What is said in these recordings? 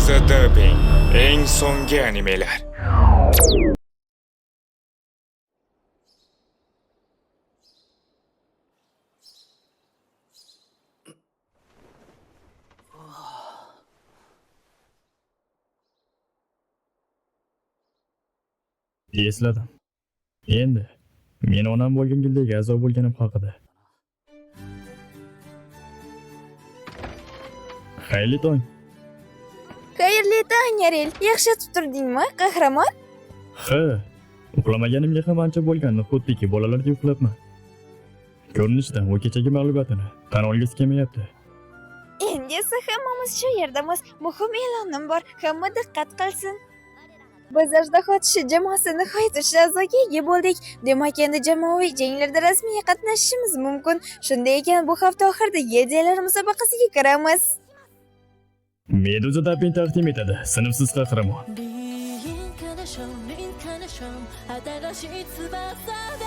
The Dubbing eng so'nggi animelar. Esladim. Endi men onam bo'lgan yildagi a'zo bo'lganim haqida. Xayrli tong. Xayrli tong, Yarel. Yaxshi yotib turdingmi, qahramon? Ha, uxlamaganimga ham ancha bo'lgandi, xuddiki bolalarga uxlatma. Ko'rinishdan u kechagi mag'lubiyatini tan olgisi kelmayapti. Endi esa hammamiz shu yerdamiz. Muhim e'lonim bor. Hamma diqqat qilsin. Biz Ajdaho tishi jamoasi nihoyat uchta a'zoga ega bo'ldik. Demak, endi jamoaviy janglarda rasmiy qatnashishimiz mumkin. Shunday ekan, bu hafta oxirida Yediyalar musobaqasiga kiramiz. Meduza Dubbing taqdim etadi. Sinfsiz qahramon. 新しい翼で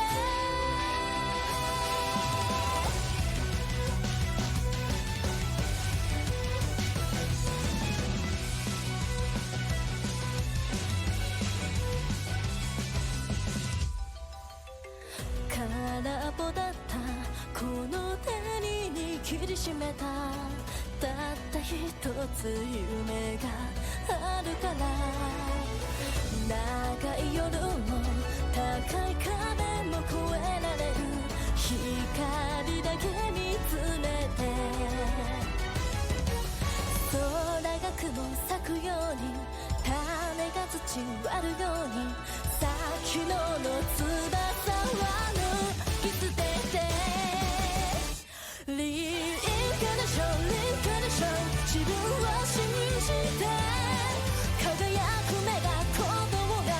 空っぽだったこの手に握りしめたたった一つ夢があるから長い夜も高い壁も越えられる光だけ見つめて空が雲咲くように種が土割るように先の翼は抜き捨ててリンカネションリンカネション自分を信じて輝く目が鼓動が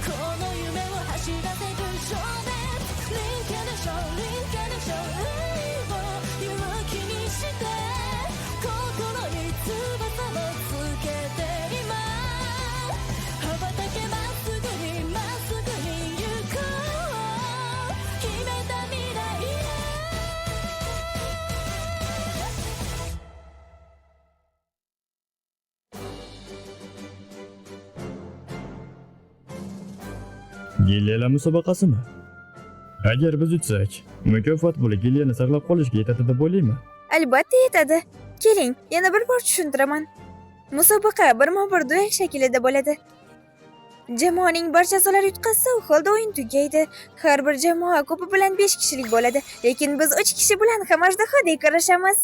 この夢を走らせる少年リンカネションリンカネションを勇気にして心に翼をつけて今羽ばたけまっすぐにまっすぐに行こう決めた未来へGilyalar musobaqasimi? Agar biz yutsak, mukofot puli Gilyani saqlab qolishga yetadi deb o'ylayman. Albatta yetadi. Keling, yana bir bor tushuntiraman. Musobaqa birma-bir duel shaklida bo'ladi. Jamoaning barcha a'zolari yutqazsa, u holda o'yin tugaydi. Har bir jamoa ko'pi bilan 5 kishilik bo'ladi, lekin biz 3 kishi bilan ham Ajdahodek kurashamiz.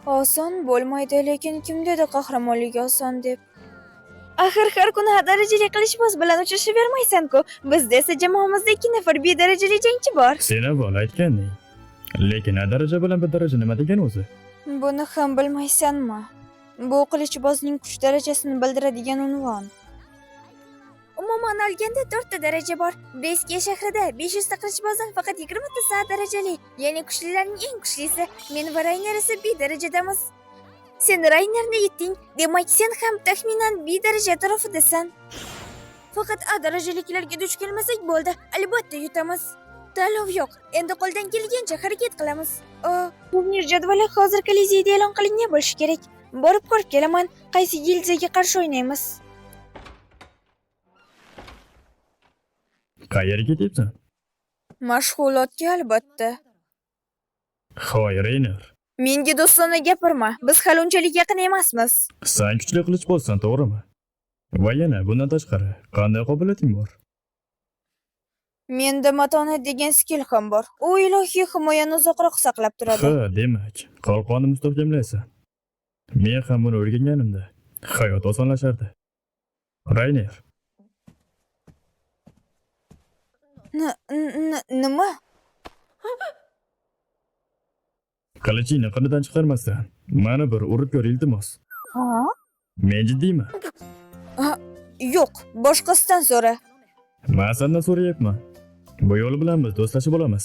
Oson bo'lmaydi, lekin kim dedi qahramonlik oson deb? Axir har kuni darajali qilichboz bilan uchrashavermaysan-ku. Bizda esa jamoamizda 2 nafar B-darajali jangchi bor. Sen avval aytganding. Lekin A daraja bilan B daraja nima degan o'zi? Buni ham bilmaysanmi? Bu qilichbozning kuch darajasini bildiradigan unvon. Umuman olganda 4 ta daraja bor. Breskiya shahrida 500 ta qilichbozdan faqat 20 ta A darajali, ya'ni kuchlilarning eng kuchlisi. Men va Rayner esa B darajadamiz. Sen Raynerni yetding, demak sen ham taxminan B daraja atrofidasan. Faqat A darajaliklarga duch kelmasak bo'ldi, albatta yutamiz. Tanlov yo'q, endi qo'ldan kelgancha harakat qilamiz. Turnir jadvali hozir Kolizeyda e'lon qilingan bo'lishi kerak. Borib ko'rib kelaman, qaysi gildiyaga qarshi o'ynaymiz. Qayerga ketyapsan? Mashg'ulotga albatta. Hoy, Rayner. Menga do'stona gapirma, biz hali unchalik yaqin emasmiz. Sen kuchli qilichbozsan, to'g'rimi? Va yana bundan tashqari, qanday qobiliyating bor? Menda matonat degan skill ham bor. U ilohiy himoyani uzoqroq saqlab turadi. Ha, demak, qalqonni mustahkamlaysan. Men ham buni o'rganganimda hayot osonlashardi. Rayner. Nima? Qilichingni qinidan chiqarmasdan, meni bir urib ko'r iltimos. Ha? Men jiddiyman. Yo'q, boshqasidan so'ra. Men sendan so'rayapman. Bu yo'l bilan biz do'stlashib olamiz.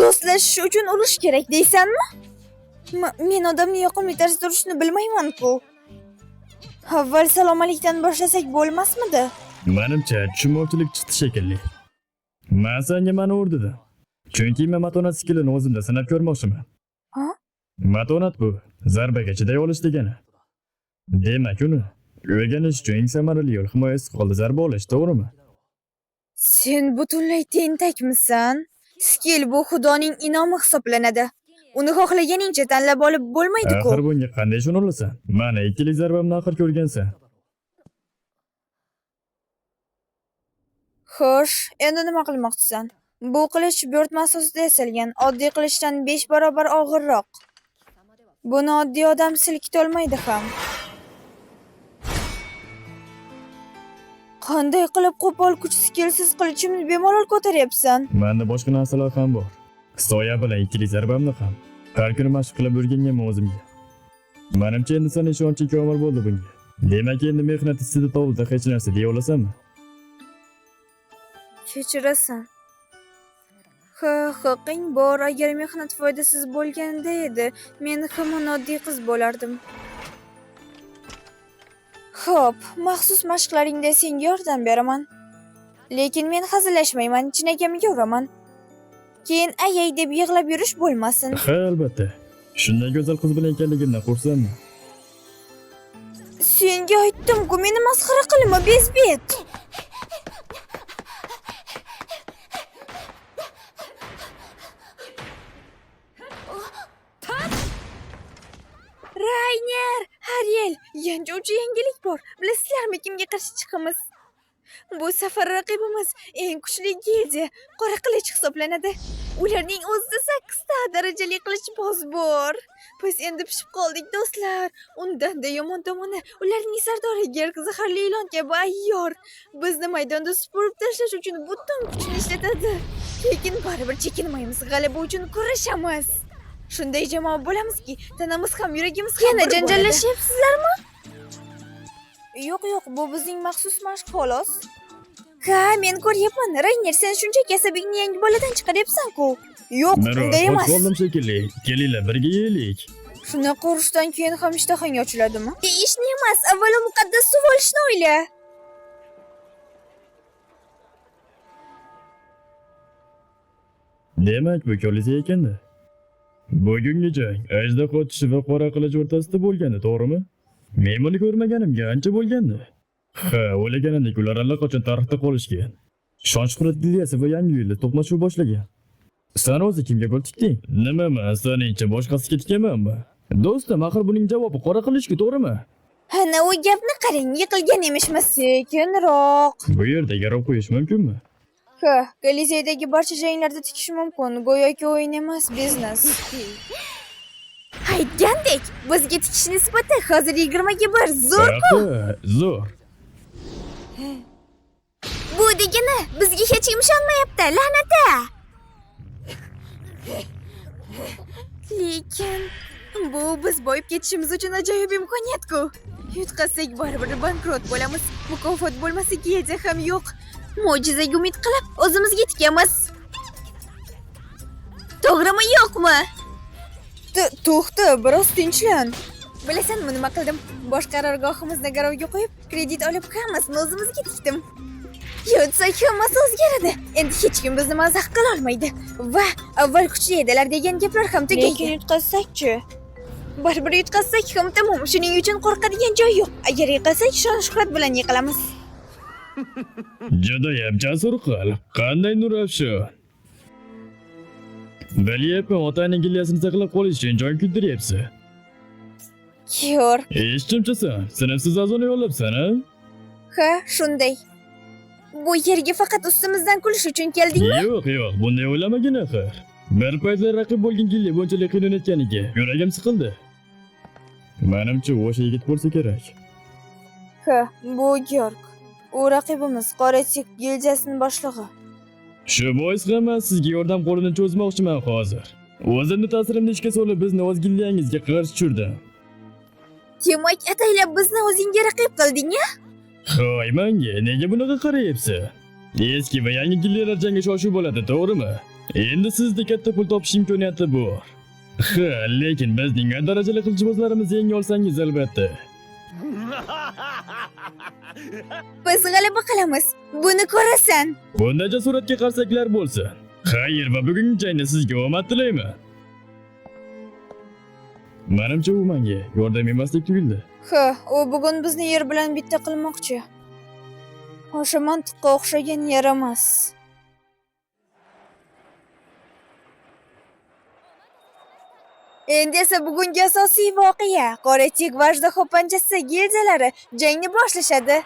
Do'stlashish uchun urush kerak deysanmi? Men odamni yoqimli tarzda urishni bilmayman-ku. Avval salom-alikdan boshlasak bo'lmasmidi? Menimcha tushunmovchilik chiqdi shekilli. Men senga meni urdim. Chunki men matonat skillini o'zimda sinab ko'rmoqchiman. Ha? Matonat bu zarbaga chiday olish degani. Demak uni O'rganish uchun eng samarali yo'l himoya istiqbolda zarba olish, to'g'rimi? Sen butunlay tentakmisan? Skill bu xudoning in'omi hisoblanadi. Uni xohlaganingcha tanlab olib bo'lmaydi-ku. Axir bunga qanday ishona olasan? Mana ikkilik zarbamni oxirgi o'rgansan. Xo'sh, endi nima qilmoqchisan? Bu qilich buyurtma asosida yasalgan, oddiy qilichdan 5 barobar og'irroq. Buni oddiy odam silkitolmaydi ham. Qanday qilib qo'pol kuch skillsiz qilichimni bemalol ko'taryapsan? Menda boshqa narsalar ham bor. Soya bilan ikkilik zarbamni ham har kuni mashq qilib o'rganganman o'zimga. Menimcha endi sana ishonching komil bo'ldi bunga. Demak, endi mehnat ustida to'g'rida hech narsa deya olasanmi? Kechirasan. Haqqing bor, agar mehnat foydasiz bo'lganda edi, men hamon oddiy qiz bo'lardim. Xo'p, maxsus mashqlaringda senga yordam beraman. Lekin men hazillashmayman, chinakamiga uraman. Keyin ayay deb yig'lab yurish bo'lmasin. Ha, albatta. Shunday go'zal qiz bilan ekanligimdan xursandman. Senga aytdim-ku, meni masxara qilma, bezbet. Rayner, Ariel, yangi yangilik bor. Bilasizlarmi, kimga qarshi chiqamiz? Bu safar raqibimiz eng kuchli gildiya, qora qilich hisoblanadi. Ularning o'zida 8 ta darajali qilichboz bor. Biz endi pishib qoldik, do'stlar. Undan-da yomon tomoni, ularning sardori Gerg zaharli ilon kabi ayyor. Bizni maydonda supurib tashlash uchun butun kuchini ishlatadi. Lekin baribir chekinmaymiz, g'alaba uchun kurashamiz. Shunday jamoa bo'lamizki, tanamiz ham yuragimiz ham yana janjallashyapsizlarmi? Yo'q, bu bizning maxsus mashq xolos. Ha, men ko'ryapman. Rayner, sen shunchaki asabingni yangi boladan chiqaryapsan-ku. Yo'q, unday emas. Qoldim shekilli. Kelinglar birga yeylik. Shunaqa urushdan keyin ham ishtahang ochiladimi? Ishni emas, avvalo muqaddas suv olishni o'yla. Demak, bu kolizey ekanda. Bugungi jang ajdaho tishi va qora qilich o'rtasida bo'lgandi, to'g'rimi? Men buni ko'rmaganimga ancha bo'lgandi. Ha, o'ylaganimdek ular allaqachon tarixda qolishgan. Shon-shuhrat gildiyasi va yangi yilda to'qnashuv boshlagan. Sen o'zi kimga gol tikding? Nimaman, seningcha boshqasiga tikamanmi? Do'stim, axir buning javobi qora qilishku, to'g'rimi? Ana u gapni qarang, yiqilgan emishmas, sekinroq. Bu yerda garov qo'yish mumkinmi? Ha, Koliseydagi barcha janglarda tikish mumkin, go'yoki o'yin emas, biznes. Aytgandek, bizga tikish nisbati hozir 20 ga 1, zo'r-ku. Zo'r. Bu degani bizga hech kim ishonmayapti, la'nata. Lekin bu biz boyib ketishimiz uchun ajoyib imkoniyat-ku. Yutqazsak baribir bankrot bo'lamiz. Mukofot bo'lmasa gildiya ham yo'q. Mo'jizaga umid qilib o'zimizga tikamiz. To'g'rimi, yo'qmi? To'xta, biroz tinchlan. Bilasanmi nima qildim? Bosh qarorgohimizni garovga qo'yib, kredit olib hammasini o'zimizga tikdim. Yutsak hammasi o'zgaradi. Endi hech kim bizni mazax qila olmaydi. Va avval kuchli edilar degan gaplar ham tugaydi. Lekin yutqazsak-chi? Baribir yutqazsak ham tamom. Shuning uchun qo'rqadigan joy yo'q. Agar yiqilsak, shon-shuhrat bilan yiqilamiz. Judayam jasur qil. Qanday Nurafshon? Bilyapman, otaning gildiyasini saqlab qolish uchun jon kuydiryapsan. Ko'r. Eshitchimchisan, sinfsiz a'zoni yo'llabsan, ha? Ha, shunday. Bu yerga faqat ustimizdan kulish uchun keldingmi? Yo'q, bunday o'ylamagin axir. Bir paytlar raqib bo'lgan gildiya bunchalik qiynalayotganiga yuragim siqildi. Menimcha o'sha yigit bo'lsa kerak. Ha, bu Georg. U raqibimiz, Qoratik gildiyasining boshlig'i. Shu bois ham men sizga yordam qo'lini cho'zmoqchiman hozir. O'zimni ta'sirimni ishga solib bizni o'z gildiyangizga qarshi tushirdim. Demak, ataylab bizni o'zingga raqib qilding-a? Hoy, menga nega bunaqa qarayapsan? Eski va yangi gildiyalar jangga shoshib bo'ladi, to'g'rimi? Endi sizda katta pul topish imkoniyati bor. Ha, lekin bizning darajali qilichbozlarimizni yenga olsangiz albatta. Biz g'alaba qilamiz. Buni ko'rasan. Bunda jasoratga qarsaklar bo'lsin. Xayr, va bugungi jangda sizga omad tilayman. Menimcha u menga yordam emasdek tuyuldi. U bugun bizni yer bilan bitta qilmoqchi. O'sha mantiqqa o'xshagan yaramas. Endi esa bugungi asosiy voqea. Qora tig va ajdaho panjasi gildiyalari jangni boshlashadi.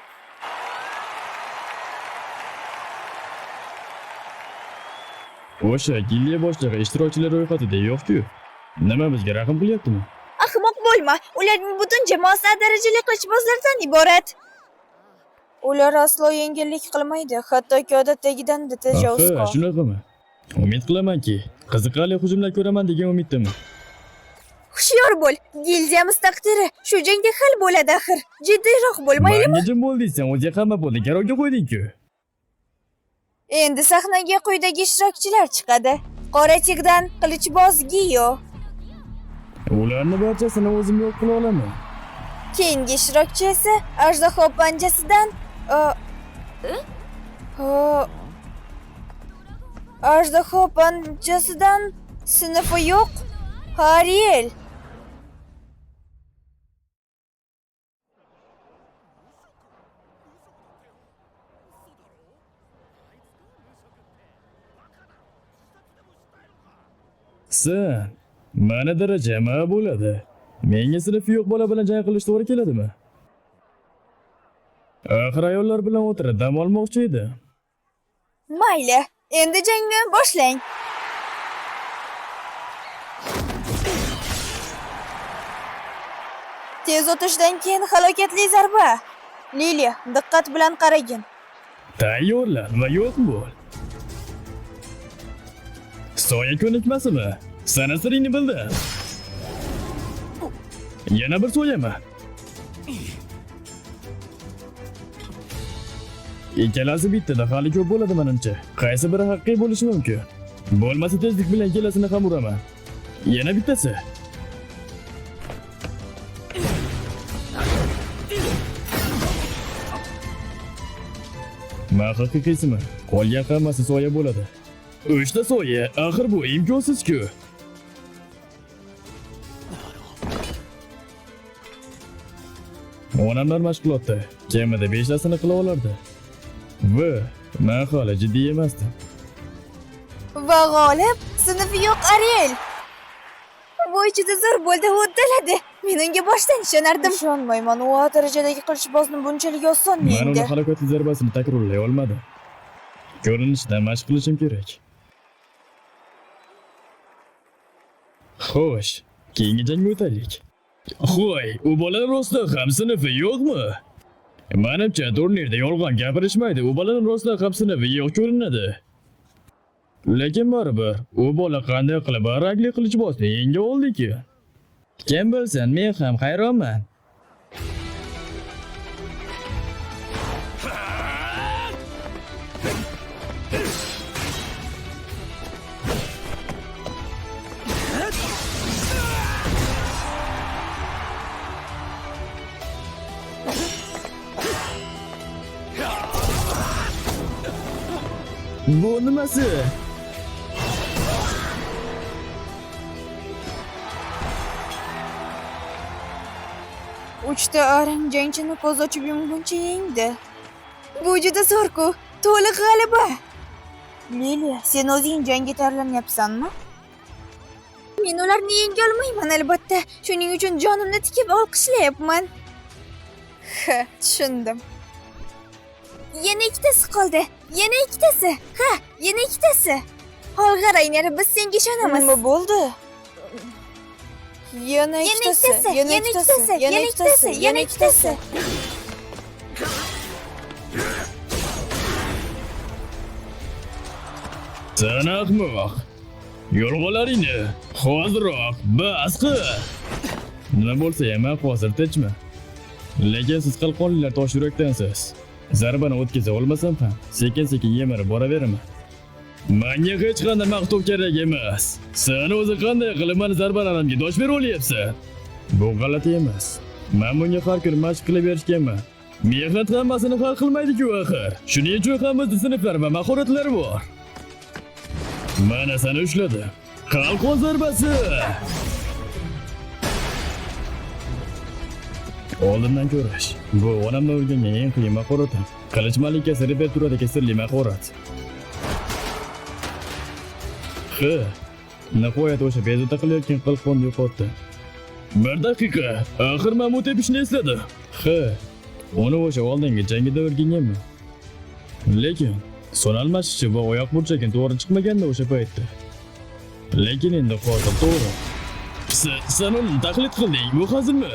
O'sha gildiya boshlig'i ishtirokchilar ro'yxatida yo'q-ku. Nima bizga rahm qilyaptimi? Ahmoq bo'lma. Ularning butun jamoasi A darajali qilichbozlardan iborat. Ular aslo yengillik qilmaydi, hattoki odatdagidan-da tajovuzkor. Shunaqami? Umid qilamanki, qiziqarli hujumlar ko'raman degan umiddaman. Hushyor bo'l. Gildiyamiz taqdiri shu jangda hal bo'ladi axir. Jiddiyroq bo'lmaylimi? Menga jim bo'l deysan, o'ziga hamma bo'ldi, garovga qo'yding-ku. Endi sahnaga quyidagi ishtirokchilar chiqadi. Qora tigdan qilichboz Giyo. Ularni barchasini o'zim yo'q qila olaman. Keyingi ishtirokchi esa ajdaho panjasidan ajdaho panjasidan sinfi yo'q Ariel. Sen mana darajama bo'ladi. Menga sinfi yo'q bola bilan jang qilish to'g'ri keladimi? Axir ayollar bilan o'tirib dam olmoqchi edi. Mayli, endi jangni boshlang. Tez o'tishdan keyin halokatli zarba. Lili, diqqat bilan qaragin. Tayyorlan va yo'q bo'l. Soya ko'nikmasimi? Sana siringni bildi. Yana bir soyami? Ikkalasi bittada hali ko'p bo'ladi menimcha. Qaysi biri haqiqiy bo'lishi mumkin? Bo'lmasa tezlik bilan ikkalasini ham uraman. Yana bittasi. Ma haqiqiysimi? Qolgan hammasi soya bo'ladi. 3 ta soya, axir bu imkonsiz-ku. Onamlar mashg'ulotda kamida 5 tasini qila olardi. Va men hali jiddiy emasdim. Va g'olib sinfi yo'q Ariel. Bu ichida zo'r bo'ldi, uddaladi. Men unga boshdan ishonardim. Ishonmayman, u A darajadagi qilichbozni bunchalik oson Men yengdi. uni halokatli zarbasini takrorlay olmadim. Ko'rinishdan mashq qilishim kerak. Xo'sh, keyingi jangga o'taylik. Xo'y, u bolalar rostdan ham sinfi yo'qmi? Menimcha turnirda yolg'on gapirishmaydi. U bolalar rostdan ham sinfi yo'q ko'rinadi. Lekin baribir, u bola qanday qilib rangli qilichbozni yenga oldi-ki? Kim bilsin, men ham hayronman. Bu nimasi? Uchta arang jangchini ko'z ochib yumguncha yengdi. Bu juda zo'r-ku, to'liq g'alaba. Lili, sen o'zing jangga tayyorlanyapsanmi? Men ularni yenga olmayman albatta. Shuning uchun jonimni tikib olqishlayapman. Tushundim. Yana ikkitasi qoldi. Yana ikkitasi. Yana ikkitasi. Olg'a Rayner, biz senga ishonamiz. Nima bo'ldi? Yana ikkitasi. Yana ikkitasi. Sen ahmoq. Yo'rg'alaringni hozirroq bas qil. Nima bo'lsa ham hozir tinchmi? Lekin siz qalqonlilar tosh yurakdansiz. Zarbani o'tkaza olmasam ham sekin-sekin yemirib boraveraman. Menga hech qanday maqtov kerak emas. Sen o'zi qanday qilib meni zarbalarimga dosh bera olyapsan? Bu g'alati emas. Men bunga har kun mashq qilaverishganman. Mehnat hammasini hal qilmaydi-ku axir. Shuning uchun ham bizning sinflar va mahoratlar bor. Mana seni ushladi. Qalqon zarbasi. Oldindan ko'rish. Bu onamdan o'rgangan eng qiyin mahoratim. Qilich malikasi repertuaridagi sirli mahorat. Nihoyat o'sha bezovta qilayotgan qilqonni yo'qotdi. Bir daqiqa, axir Mahmud tepishni esladi. Uni o'sha oldingi jangida o'rganganman. Lekin son almashishi va oyoq burchagini to'g'ri chiqmaganda o'sha paytda. Lekin endi hozir to'g'ri. Sen uni taqlid qilding, bu hazilmi?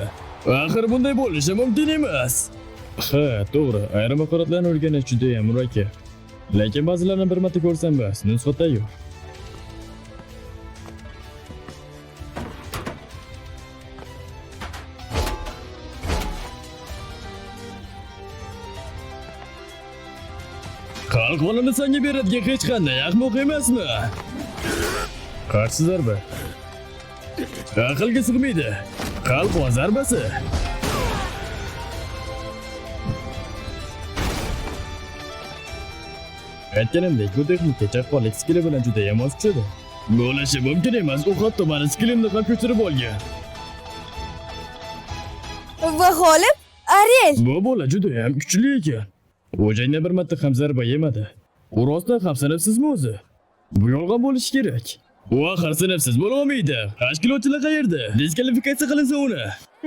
Axir bunday bo'lishi mumkin emas. To'g'ri, ayrim mahoratlarni o'rganish juda ham murakkab. Lekin ba'zilarini bir marta ko'rsam bas, nusxa tayyor. Qalqonini senga beradigan hech qanday ahmoq emasmi? Qarshi zarba. Aqlga sig'maydi. Qalqon zarbasi. Aytganimdek, bu texnika chaqqonlik skili bilan juda ham mos tushadi. Bo'lishi mumkin emas, u hatto meni skilimni ham ko'chirib olgan. Va g'olib Ariel. Bu bola juda ham kuchli ekan. U jangda bir marta ham zarba yemadi. U rostdan ham sinfsizmi o'zi? Bu yolg'on bo'lishi kerak. U axir sinfsiz bo'lmaydi. Tashkilotchilar qayerda? Diskvalifikatsiya qilinsa uni.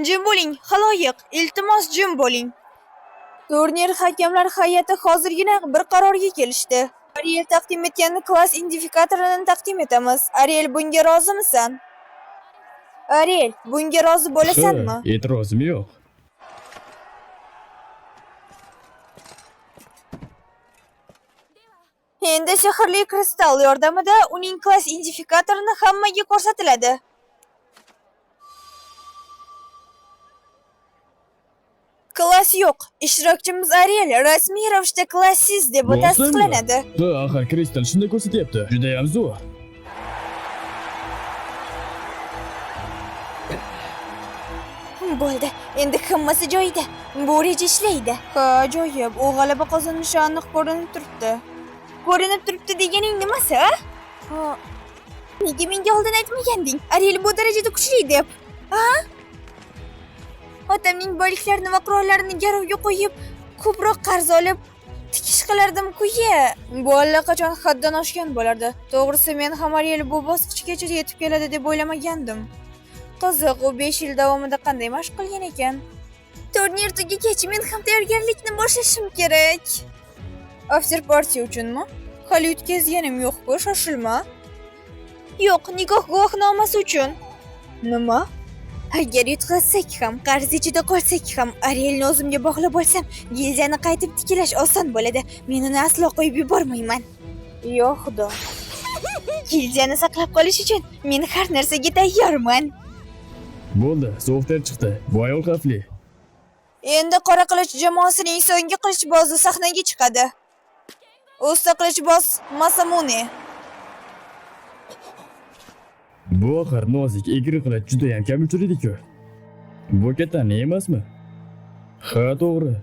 Jim bo'ling, xaloyiq. Iltimos jim bo'ling. Turnir hakamlar hay'ati hozirgina bir qarorga kelishdi. Ariel taqdim etgan klass identifikatorini taqdim etamiz. Ariel, bunga rozimisan? Ariel, bunga rozi bo'lasanmi? E'tirozim yo'q. Endi sehrli kristal yordamida uning klass identifikatorini hammaga ko'rsatiladi. Klass yo'q. Ishtirokchimiz Ariel rasmiy ravishda klassiz deb tasdiqlanadi. Axir kristal shunday ko'rsatyapti. Juda ham zo'r. Bo'ldi. Endi hammasi joyida. Bu reja ishlaydi. Ajoyib. U g'alaba qozonishi aniq ko'rinib turibdi. Ko'rinib turibdi deganing nimasi, ha? Nega menga oldin aytmaganding? Ariel bu darajada kuchli deb. Ha? Otamning boyliklarini va qurollarini garovga qo'yib, ko'proq qarz olib, tikish qilardim-ku-ye. Bu allaqachon haddan oshgan bo'lardi. To'g'risi, men ham Ariel bu bosqichgacha yetib keladi deb o'ylamagandim. Qiziq, u 5 yil davomida qanday mashq qilgan ekan? Turnir tugagach men ham tayyorgarlikni boshlashim kerak. After party uchunmi? Hali o'tkazganim yo'q-ku, shoshilma. Yo'q, nikoh guvohnomasi uchun. Nima? Agar yutqazsak ham, qarz ichida qolsak ham, Arielni o'zimga bog'lab olsam, gildiyani qaytib tiklash oson bo'ladi. Men uni aslo qo'yib yubormayman. Yo xudo. Gildiyani saqlab qolish uchun men har narsaga tayyorman. Bo'ldi, so'xter chiqdi. Bu ayol xavfli. Endi Qora Qilich jamoasining so'nggi qilichbozi sahnaga chiqadi. Usta qilichboz Masamune. Bu axir nozik egri qilich juda ham kam uchraydi-ku. Bu katani emasmi? Ha, to'g'ri.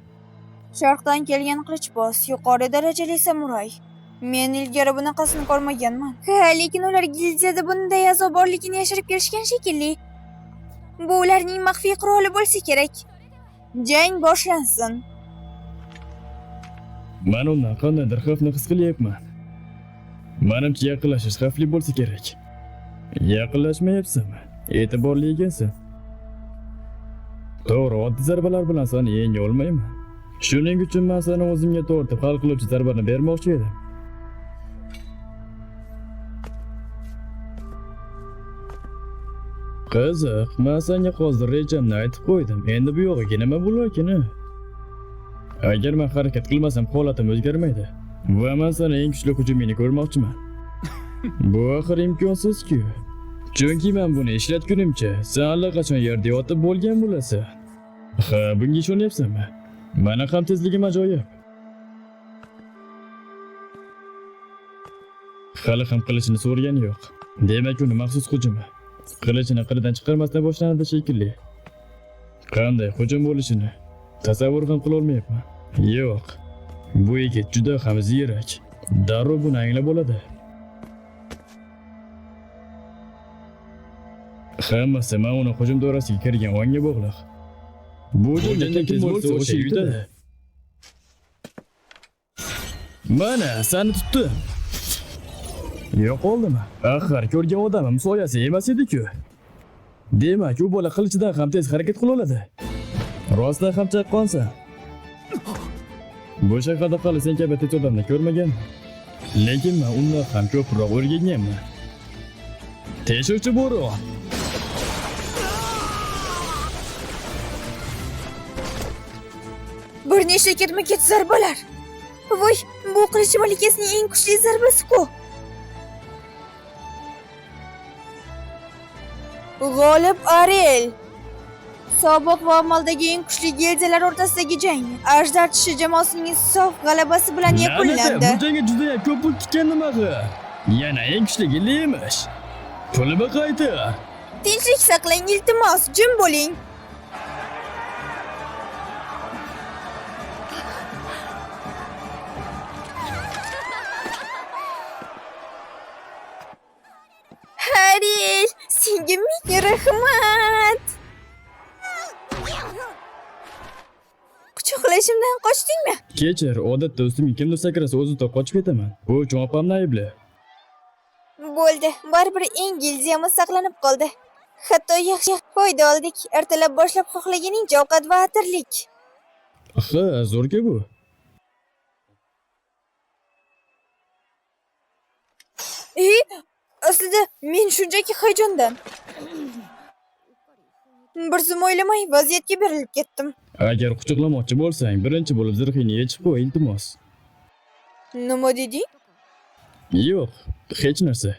Sharqdan kelgan qilichboz, yuqori darajali samuray. Men ilgari bunaqasini ko'rmaganman. Lekin ular gildiyada bunday azob borligini yashirib kelishgan shekilli. Bu ularning maxfiy quroli bo'lsa kerak. Jang boshlansin. Men undan qandaydir xavfni his qilyapman. Menimcha yaqinlashish xavfli bo'lsa kerak. Yaqinlashmayapsanmi? E'tiborli ekansan. To'g'ri, oddiy zarbalar bilan seni yenga olmayman. Shuning uchun men seni o'zimga tortib hal qiluvchi zarbani bermoqchi edim. Qiziq, men senga hozir rejamni aytib qo'ydim. Endi bu yog'iga nima bo'larkin? Agar men harakat qilmasam, holatim o'zgarmaydi. Va men seni eng kuchli hujumingni ko'rmoqchiman. Bu axir imkonsiz-ku. Chunki men buni ishlatgunimcha, sen allaqachon yerda yotib bo'lgan bo'lasan. Ha, bunga ishonyapsanmi? Mana ham tezligim ajoyib. Hali ham qilichini so'rgani yo'q. Demak, uni maxsus hujumi. Qilichini qilidan chiqarmasdan boshlanadi shekilli. Qanday hujum bo'lishini tasavvur ham qila olmayapman. Yo'q. Bu yigit juda ham ziyrak. Darrov buni anglab oladi. Hammasi men uni hujum doirasiga kirgan o'ngga bog'liq. Bu jangda kim bo'lsa o'sha yutadi. Mana, seni tutdim. Yo'qoldimi? Axir ko'rgan odamim soyasi emas edi-ku. Demak, u bola qilichidan ham tez harakat qila oladi. Rostdan ham chaqqonsan. Bu shaharda qali sen kabi tez odamni ko'rmagan. Lekin men undan ham ko'proq o'rganganman. Teshuvchi bo'ron. Bir nechta ketma-ket zarbalar. Voy, bu qilich malikasining eng kuchli zarbasi-ku. G'olib Ariel. Sobiq va amaldagi eng kuchli gildiyalar o'rtasidagi jang Ajdar tishi jamoasining insof g'alabasi bilan yakunlandi. Bu jangga juda ko'p pul tikkan nimaga? Yana eng kuchli gildiyamish. Pulni qaytar. Tinchlik saqlang, iltimos, jim bo'ling. Ariel, senga ming rahmat. Quchoqlashimdan qochdingmi? Kechir, odatda ustimga kimdir sakrasa o'zimdan qochib ketaman. Bu uchun opamni aybli. Bo'ldi, baribir eng gildiyamiz saqlanib qoldi. Hatto yaxshi foyda oldik. Ertalab boshlab xohlaganingcha ovqat va atirlik. Ha, zo'rga bu. Aslida men shunchaki hayajondan. Bir zum o'ylamay vaziyatga berilib ketdim. Agar quchoqlamoqchi bo'lsang, birinchi bo'lib zirhingni yechib qo'y, iltimos. Nima deding? Yo'q, hech narsa.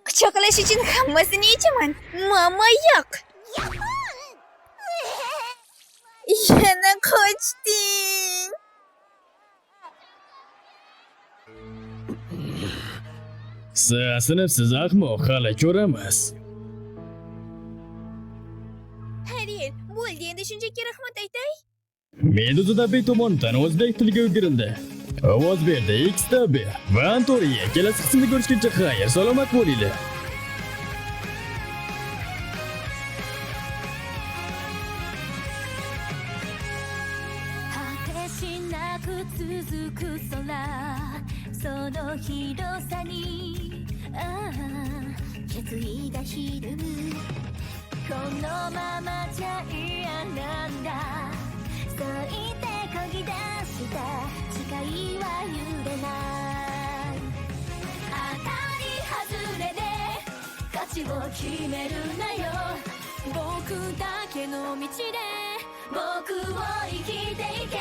Quchoqlash uchun hammasini yechaman. Mama yo'q. Yana qochding. Sinfsiz ahmoq, hali ko'ramiz. Ariel, bo'ldi, endi shunchaki rahmat aytay. Meduza bek tomonidan o'zbek tiliga o'girildi. Ovoz berdi X-Tabi va Antoriya. Kelasi qismda ko'rishguncha xayr, salomat bo'linglar. 果てしなく続く空その広さに決意がひるむこのままじゃ嫌なんだそう言って漕ぎ出した誓いは揺れない当たり外れで勝ちを決めるなよ僕だけの道で僕を生きていけ